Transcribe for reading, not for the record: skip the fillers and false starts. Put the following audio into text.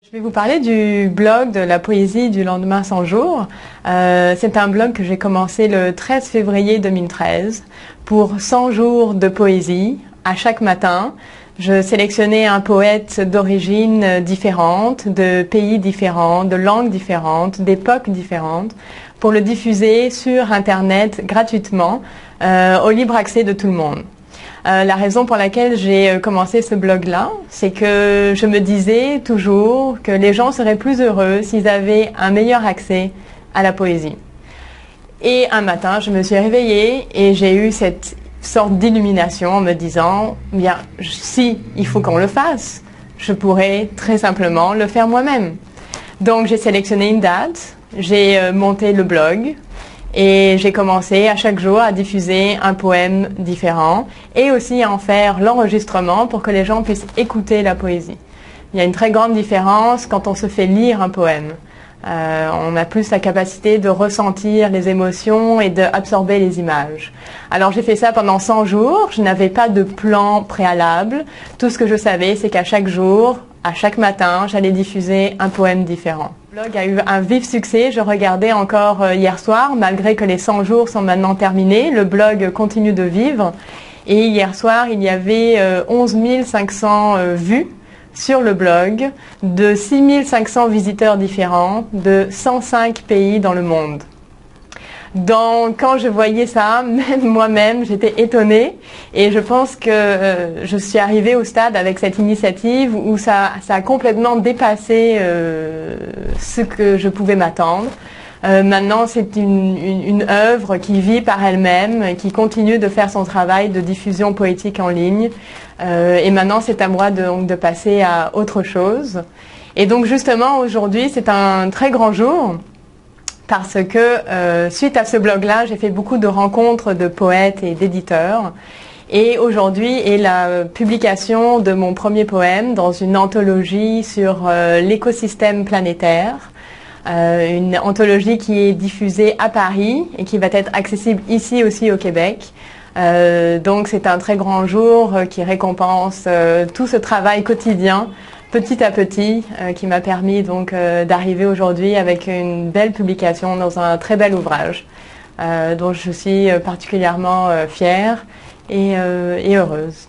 Je vais vous parler du blog de la poésie du lendemain 100 jours. C'est un blog que j'ai commencé le 13 février 2013 pour 100 jours de poésie. À chaque matin, je sélectionnais un poète d'origine différente, de pays différents, de langues différentes, d'époques différentes, pour le diffuser sur Internet gratuitement, au libre accès de tout le monde. La raison pour laquelle j'ai commencé ce blog-là, c'est que je me disais toujours que les gens seraient plus heureux s'ils avaient un meilleur accès à la poésie. Et un matin, je me suis réveillée et j'ai eu cette sorte d'illumination en me disant, bien, si il faut qu'on le fasse, je pourrais très simplement le faire moi-même. Donc j'ai sélectionné une date, j'ai monté le blog, et j'ai commencé à chaque jour à diffuser un poème différent et aussi à en faire l'enregistrement pour que les gens puissent écouter la poésie. Il y a une très grande différence quand on se fait lire un poème. On a plus la capacité de ressentir les émotions et d'absorber les images. Alors j'ai fait ça pendant 100 jours, je n'avais pas de plan préalable. Tout ce que je savais, c'est qu'à chaque jour, à chaque matin, j'allais diffuser un poème différent. Le blog a eu un vif succès, je regardais encore hier soir, malgré que les 100 jours sont maintenant terminés, le blog continue de vivre. Et hier soir, il y avait 11 500 vues sur le blog, de 6 500 visiteurs différents, de 105 pays dans le monde. Donc, quand je voyais ça, même moi-même, j'étais étonnée et je pense que je suis arrivée au stade avec cette initiative où ça a complètement dépassé ce que je pouvais m'attendre. Maintenant, c'est une œuvre qui vit par elle-même, qui continue de faire son travail de diffusion poétique en ligne. Et maintenant, c'est à moi de passer à autre chose. Et donc, justement, aujourd'hui, c'est un très grand jour. Parce que suite à ce blog-là, j'ai fait beaucoup de rencontres de poètes et d'éditeurs. Et aujourd'hui est la publication de mon premier poème dans une anthologie sur l'écosystème planétaire. Une anthologie qui est diffusée à Paris et qui va être accessible ici aussi au Québec. Donc c'est un très grand jour qui récompense tout ce travail quotidien petit à petit, qui m'a permis donc d'arriver aujourd'hui avec une belle publication dans un très bel ouvrage, dont je suis particulièrement fière et heureuse.